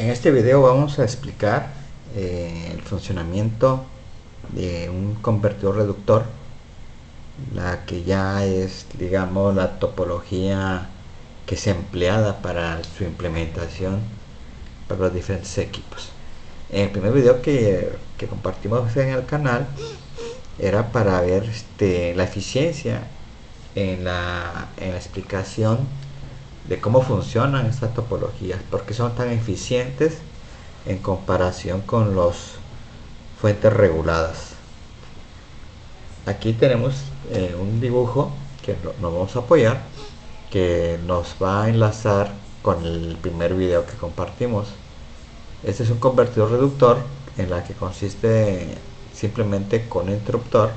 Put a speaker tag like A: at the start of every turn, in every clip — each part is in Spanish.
A: En este video vamos a explicar el funcionamiento de un convertidor reductor, la que ya es, digamos, la topología que es empleada para su implementación para los diferentes equipos. En el primer video que compartimos en el canal era para ver la eficiencia en la explicación de cómo funcionan estas topologías, por qué son tan eficientes en comparación con las fuentes reguladas. Aquí tenemos un dibujo que nos vamos a apoyar, que nos va a enlazar con el primer video que compartimos. Este es un convertidor reductor en la que consiste simplemente con un interruptor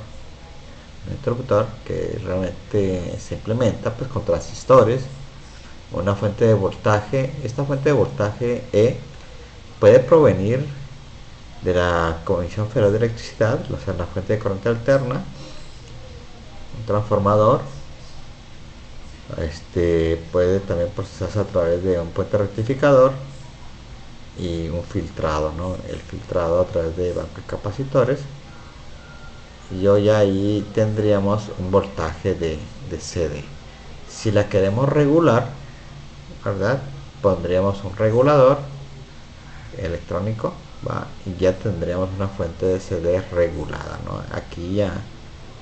A: que realmente se implementa pues con transistores, una fuente de voltaje. Esta fuente de voltaje E puede provenir de la Comisión Federal de Electricidad, o sea, la fuente de corriente alterna, un transformador. Puede también procesarse a través de un puente rectificador y un filtrado, ¿no? El filtrado a través de bancos capacitores. Y hoy ahí tendríamos un voltaje de CD. Si la queremos regular, ¿verdad? Pondríamos un regulador electrónico, ¿va? Y ya tendríamos una fuente de CD regulada, ¿no? Aquí ya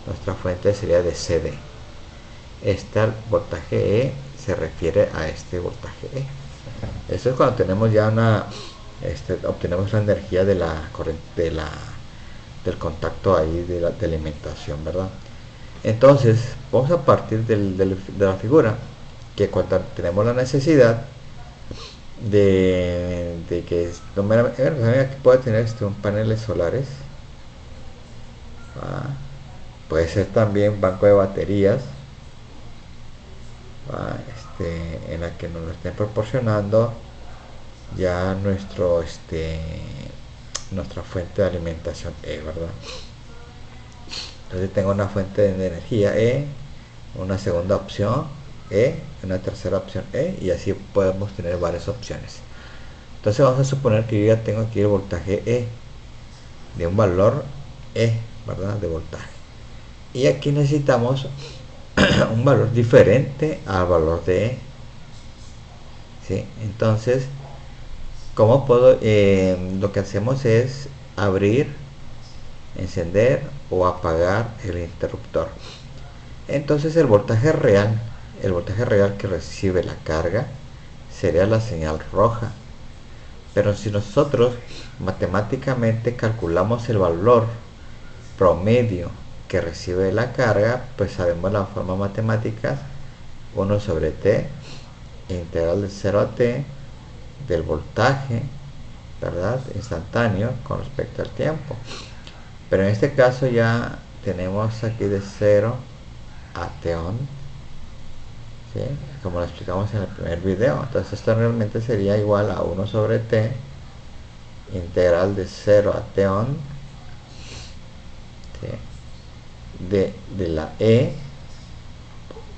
A: nuestra fuente sería de CD. Este voltaje E se refiere a este voltaje E. Esto es cuando tenemos ya obtenemos la energía de la corriente, del contacto ahí de alimentación, ¿verdad? Entonces vamos a partir de la figura que cuando tenemos la necesidad de que aquí puede tener un paneles solares, ¿va? Puede ser también banco de baterías, ¿va? En la que nos lo estén proporcionando ya nuestra fuente de alimentación E, ¿verdad? Entonces tengo una fuente de energía E, una segunda opción E, una tercera opción E, y así podemos tener varias opciones. Entonces vamos a suponer que yo ya tengo aquí el voltaje E de un valor E, ¿verdad? De voltaje. Y aquí necesitamos un valor diferente al valor de E. ¿Sí? Entonces, ¿cómo puedo? Lo que hacemos es abrir, encender o apagar el interruptor. Entonces el voltaje real que recibe la carga sería la señal roja. Pero si nosotros matemáticamente calculamos el valor promedio que recibe la carga, pues sabemos la forma matemática: 1 sobre T, integral de 0 a T del voltaje, ¿verdad? Instantáneo con respecto al tiempo. Pero en este caso ya tenemos aquí de 0 a T-on, ¿sí? Como lo explicamos en el primer video. Entonces esto realmente sería igual a 1 sobre T, integral de 0 a T-on, ¿sí? de la E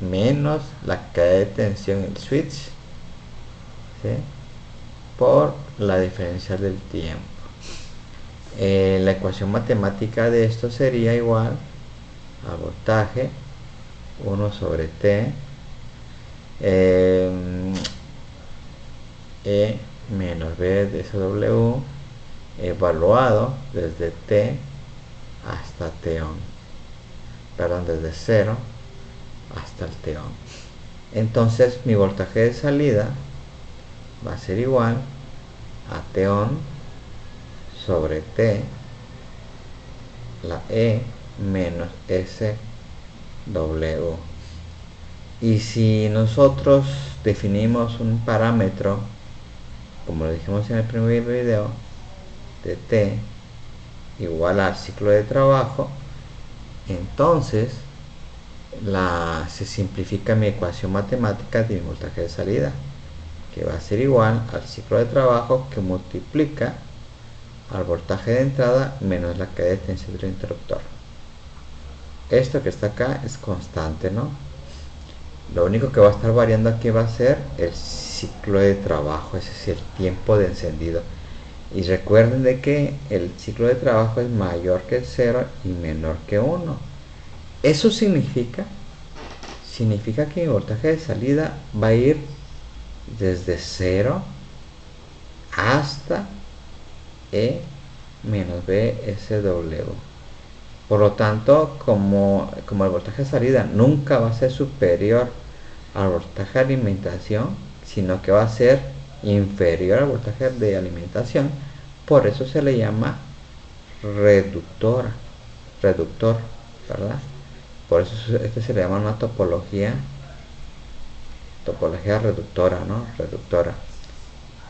A: menos la caída de tensión en el switch, ¿sí? Por la diferencial del tiempo. La ecuación matemática de esto sería igual a voltaje 1 sobre T E menos B de SW evaluado desde T hasta T-on, perdón, desde 0 hasta el T-on. Entonces mi voltaje de salida va a ser igual a T-on sobre T, la E menos SW. Y si nosotros definimos un parámetro, como lo dijimos en el primer video, de T igual al ciclo de trabajo, entonces se simplifica mi ecuación matemática de mi voltaje de salida, que va a ser igual al ciclo de trabajo que multiplica al voltaje de entrada menos la caída de tensión del interruptor. Esto que está acá es constante, ¿no? Lo único que va a estar variando aquí va a ser el ciclo de trabajo, es decir, el tiempo de encendido. Y recuerden de que el ciclo de trabajo es mayor que 0 y menor que 1. Eso significa que mi voltaje de salida va a ir desde 0 hasta E menos BSW. Por lo tanto, como el voltaje de salida nunca va a ser superior al voltaje de alimentación, sino que va a ser inferior al voltaje de alimentación, por eso se le llama reductor, ¿verdad? Por eso este se le llama una topología reductora, ¿no? Reductora.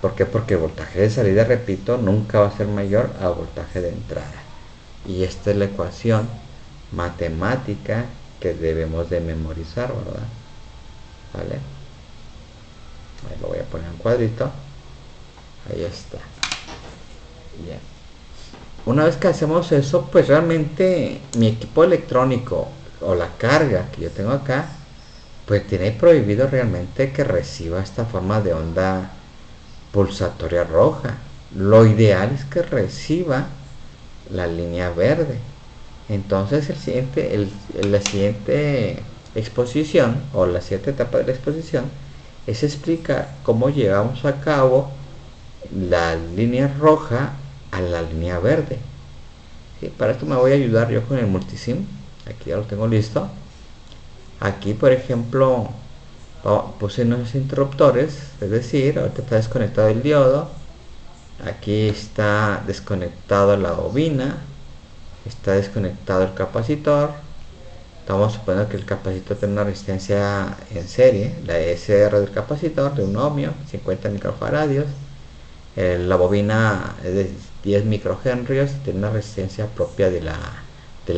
A: ¿Por qué? Porque el voltaje de salida, repito, nunca va a ser mayor al voltaje de entrada. Y esta es la ecuación matemática que debemos de memorizar, ¿verdad? ¿Vale? Ahí lo voy a poner en cuadrito. Ahí está. Bien. Una vez que hacemos eso, pues realmente mi equipo electrónico o la carga que yo tengo acá, pues tiene prohibido realmente que reciba esta forma de onda pulsatoria roja. Lo ideal es que reciba la línea verde. Entonces la siguiente exposición o la siguiente etapa de la exposición es explicar cómo llevamos a cabo la línea roja a la línea verde. ¿Sí? Para esto me voy a ayudar yo con el multisim. Aquí ya lo tengo listo. Aquí, por ejemplo, puse unos interruptores, es decir, ahorita está desconectado el diodo, aquí está desconectado la bobina, está desconectado el capacitor. Estamos suponiendo que el capacitor tiene una resistencia en serie, la SR del capacitor de 1 ohmio, 50 microfaradios. La bobina es de 10 microhenrios, tiene una resistencia propia del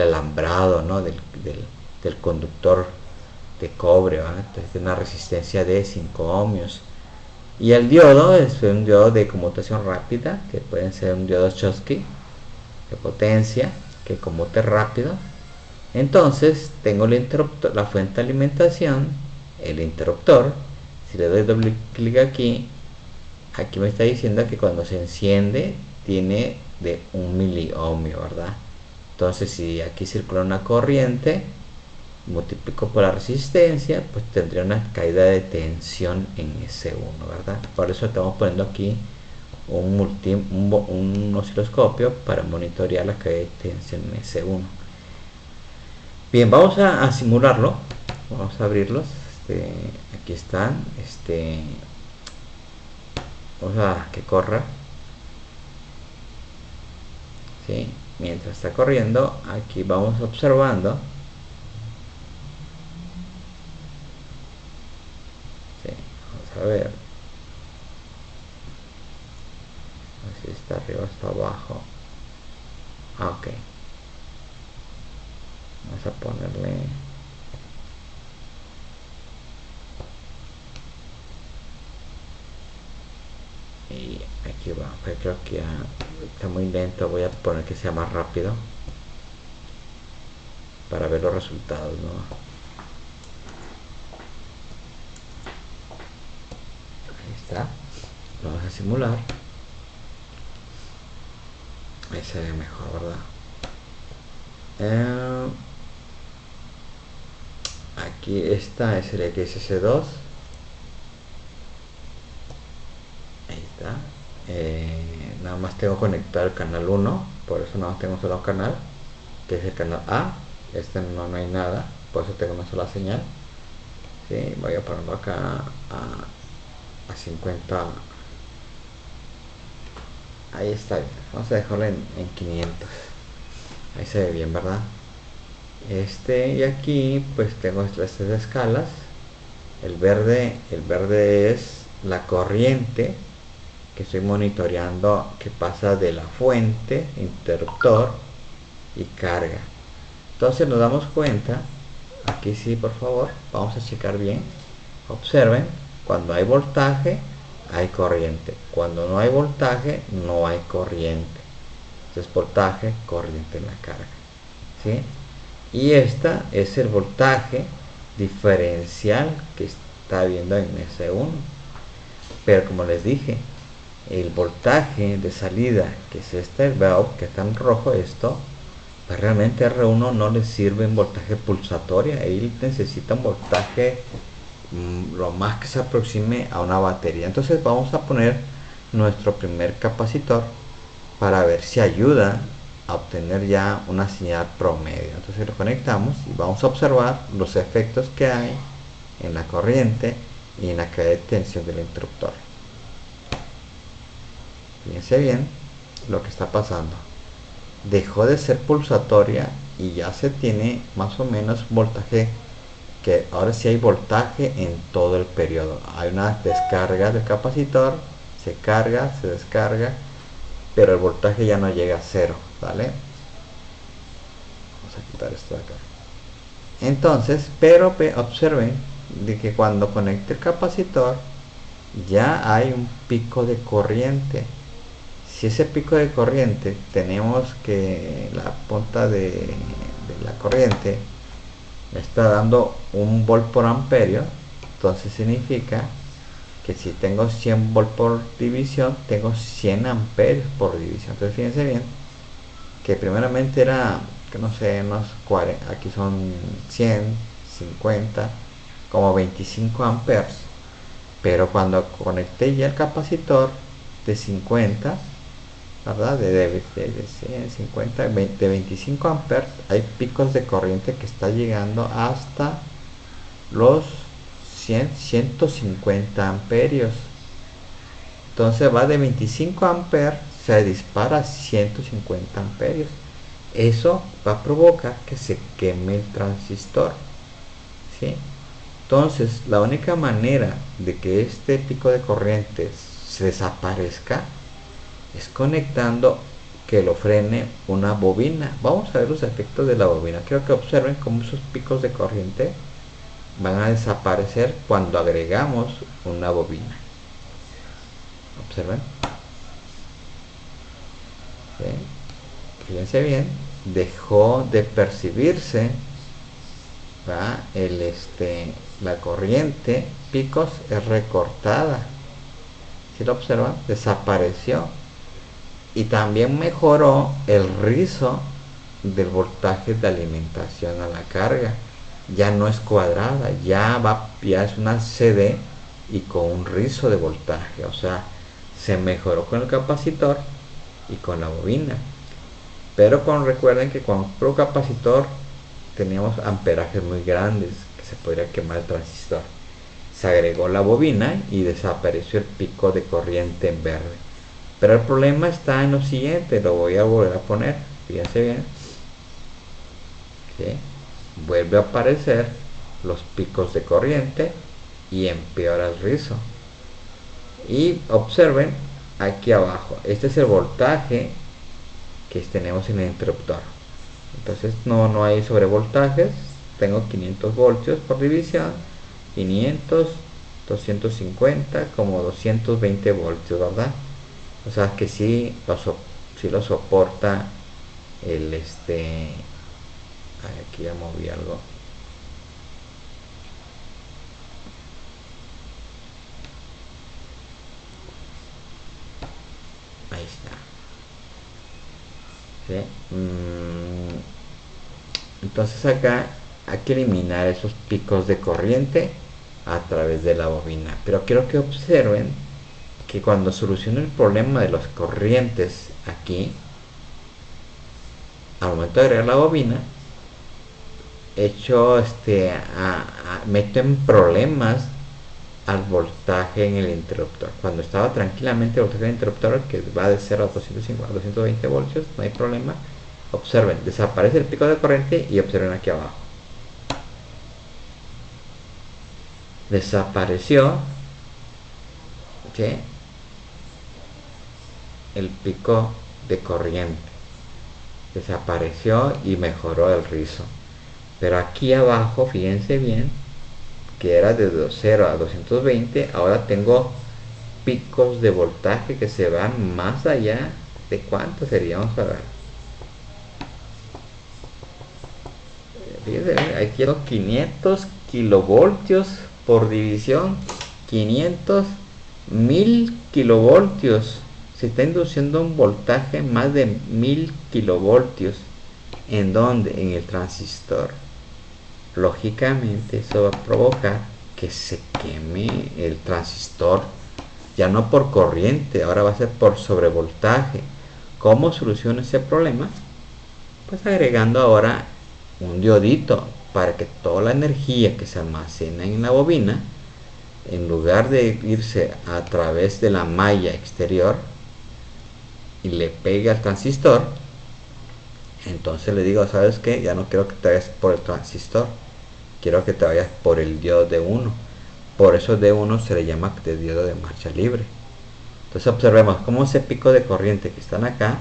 A: alambrado, ¿no? del conductor de cobre, ¿verdad? Entonces tiene una resistencia de 5 ohmios. Y el diodo es un diodo de conmutación rápida, que pueden ser un diodo Schottky de potencia, que conmute rápido. Entonces tengo el interruptor, la fuente de alimentación, el interruptor. Si le doy doble clic aquí me está diciendo que cuando se enciende tiene de 1 miliohmio, ¿verdad? Entonces si aquí circula una corriente, multiplico por la resistencia, pues tendría una caída de tensión en S1, ¿verdad? Por eso estamos poniendo aquí un osciloscopio para monitorear la caída de tensión en S1. Bien, vamos a simularlo. Vamos a abrirlos. Aquí están. Vamos a que corra. ¿Sí? Mientras está corriendo, aquí vamos observando. ¿Sí? Vamos a ver. Si está arriba, está abajo. Ok. Vamos a ponerle y aquí va, pero creo que está muy lento. Voy a poner que sea más rápido para ver los resultados, ¿no? Ahí está. Lo vamos a simular. Ahí se ve mejor, ¿verdad? Aquí está, es el XS2. Ahí está. Nada más tengo conectado el canal 1, por eso nada más tengo un solo canal, que es el canal A. No hay nada, por eso tengo una sola señal. ¿Sí? Voy a ponerlo acá a 50. Ahí está bien. Vamos a dejarlo en 500. Ahí se ve bien, ¿verdad? Y aquí pues tengo estas escalas. El verde es la corriente que estoy monitoreando, que pasa de la fuente, interruptor y carga. Entonces nos damos cuenta, aquí sí, por favor, vamos a checar bien. Observen, cuando hay voltaje hay corriente, cuando no hay voltaje no hay corriente. Entonces voltaje, corriente en la carga, ¿sí? Y esta es el voltaje diferencial que está viendo en S1. Pero como les dije, el voltaje de salida, que es este, veo que está en rojo esto, pues realmente R1 no le sirve un voltaje pulsatorio. Él necesita un voltaje lo más que se aproxime a una batería. Entonces vamos a poner nuestro primer capacitor para ver si ayuda a obtener ya una señal promedio. Entonces lo conectamos y vamos a observar los efectos que hay en la corriente y en la caída de tensión del interruptor. Fíjense bien lo que está pasando. Dejó de ser pulsatoria y ya se tiene más o menos voltaje, que ahora sí hay voltaje en todo el periodo. Hay una descarga del capacitor, se carga, se descarga, pero el voltaje ya no llega a cero, ¿vale? Vamos a quitar esto de acá. Entonces, pero observen de que cuando conecte el capacitor ya hay un pico de corriente. Si ese pico de corriente tenemos que la punta de la corriente me está dando 1 volt por amperio, entonces significa que si tengo 100 volt por división, tengo 100 amperios por división. Entonces fíjense bien que primeramente era, que no sé, unos 40, aquí son 100, 50, como 25 amperes. Pero cuando conecté ya el capacitor de 50, ¿verdad? De 100, 50, 20, de 25 amperes, hay picos de corriente que está llegando hasta los 100, 150 amperios. Entonces va de 25 amperes, se dispara a 150 amperios. Eso va a provocar que se queme el transistor, ¿sí? Entonces la única manera de que este pico de corriente se desaparezca es conectando, que lo frene una bobina. Vamos a ver los efectos de la bobina. Quiero que observen cómo esos picos de corriente van a desaparecer cuando agregamos una bobina. Observen. ¿Sí? Fíjense bien, dejó de percibirse, ¿va? La corriente picos es recortada. Si lo observan, desapareció. Y también mejoró el rizo del voltaje de alimentación a la carga. Ya no es cuadrada, ya es una CD y con un rizo de voltaje. O sea, se mejoró con el capacitor y con la bobina. Pero recuerden que con el capacitor teníamos amperajes muy grandes que se podría quemar el transistor. Se agregó la bobina y desapareció el pico de corriente en verde. Pero el problema está en lo siguiente, lo voy a volver a poner, fíjense bien. ¿Sí? Vuelve a aparecer los picos de corriente y empeora el rizo. Y observen aquí abajo, este es el voltaje que tenemos en el interruptor. Entonces no hay sobrevoltajes, tengo 500 voltios por división, 500, 250, como 220 voltios, ¿verdad? O sea que sí lo soporta el aquí ya moví algo. Ahí está. ¿Sí? Entonces acá hay que eliminar esos picos de corriente a través de la bobina. Pero quiero que observen que cuando soluciono el problema de las corrientes aquí, al momento de agregar la bobina, meto en problemas al voltaje en el interruptor. Cuando estaba tranquilamente el voltaje del interruptor, que va de 0 a 250, 220 voltios, no hay problema. Observen, desaparece el pico de corriente y observen aquí abajo. Desapareció, ¿sí?, el pico de corriente. Desapareció y mejoró el rizo. Pero aquí abajo, fíjense bien, que era de 0 a 220, ahora tengo picos de voltaje que se van más allá de cuánto sería. Vamos a ver. Fíjense, aquí tengo 500 kilovoltios por división 500, 1000 kilovoltios. Se está induciendo un voltaje más de 1000 kilovoltios. ¿En dónde? En el transistor. Lógicamente eso va a provocar que se queme el transistor, ya no por corriente, ahora va a ser por sobrevoltaje. ¿Cómo soluciona ese problema? Pues agregando ahora un diodito para que toda la energía que se almacena en la bobina, en lugar de irse a través de la malla exterior y le pegue al transistor, entonces le digo, ¿sabes qué? Ya no quiero que te vayas por el transistor, quiero que te vayas por el diodo D1. Por eso D1 se le llama de diodo de marcha libre. Entonces observemos cómo ese pico de corriente que están acá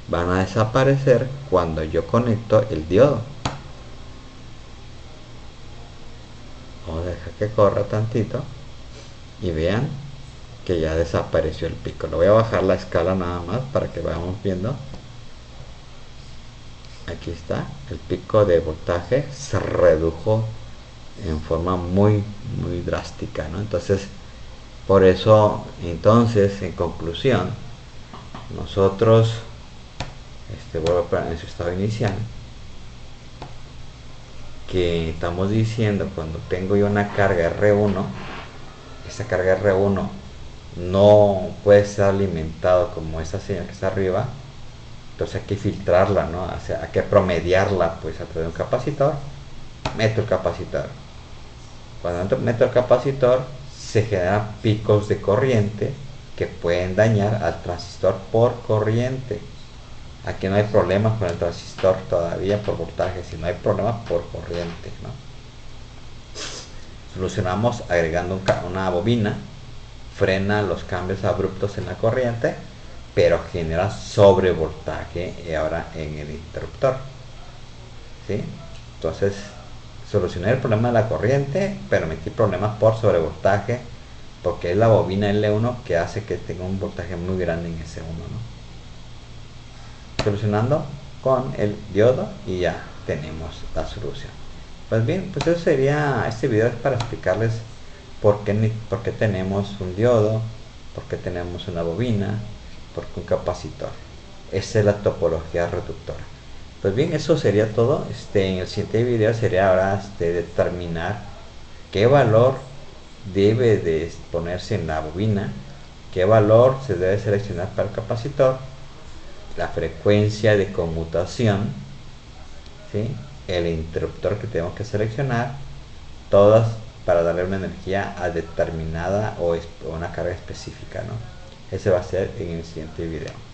A: van a desaparecer cuando yo conecto el diodo. Vamos a dejar que corra tantito y vean que ya desapareció el pico. Lo voy a bajar la escala nada más para que vayamos viendo. Aquí está, el pico de voltaje se redujo en forma muy drástica, ¿no? Entonces, por eso, entonces, en conclusión, nosotros vuelvo en su estado inicial, que estamos diciendo cuando tengo yo una carga R1, esa carga R1 no puede ser alimentada como esta señal que está arriba, entonces hay que filtrarla, ¿no? O sea, hay que promediarla pues a través de un capacitor. Meto el capacitor. Cuando meto el capacitor se generan picos de corriente que pueden dañar al transistor por corriente. Aquí no hay problemas con el transistor todavía por voltaje, sino hay problemas por corriente, ¿no? Solucionamos agregando una bobina, frena los cambios abruptos en la corriente, pero genera sobrevoltaje ahora en el interruptor, ¿sí? Entonces solucioné el problema de la corriente, pero metí problemas por sobrevoltaje, porque es la bobina L1 que hace que tenga un voltaje muy grande en S1, ¿no? Solucionando con el diodo y ya tenemos la solución. Pues bien, pues eso sería, este video es para explicarles por qué tenemos un diodo, por qué tenemos una bobina, por qué un capacitor. Esa es la topología reductora. Pues bien, eso sería todo. En el siguiente video sería ahora determinar qué valor debe de ponerse en la bobina, qué valor se debe seleccionar para el capacitor, la frecuencia de conmutación, ¿sí? El interruptor que tenemos que seleccionar, todas para darle una energía a determinada o una carga específica, ¿no? Ese va a ser en el siguiente video.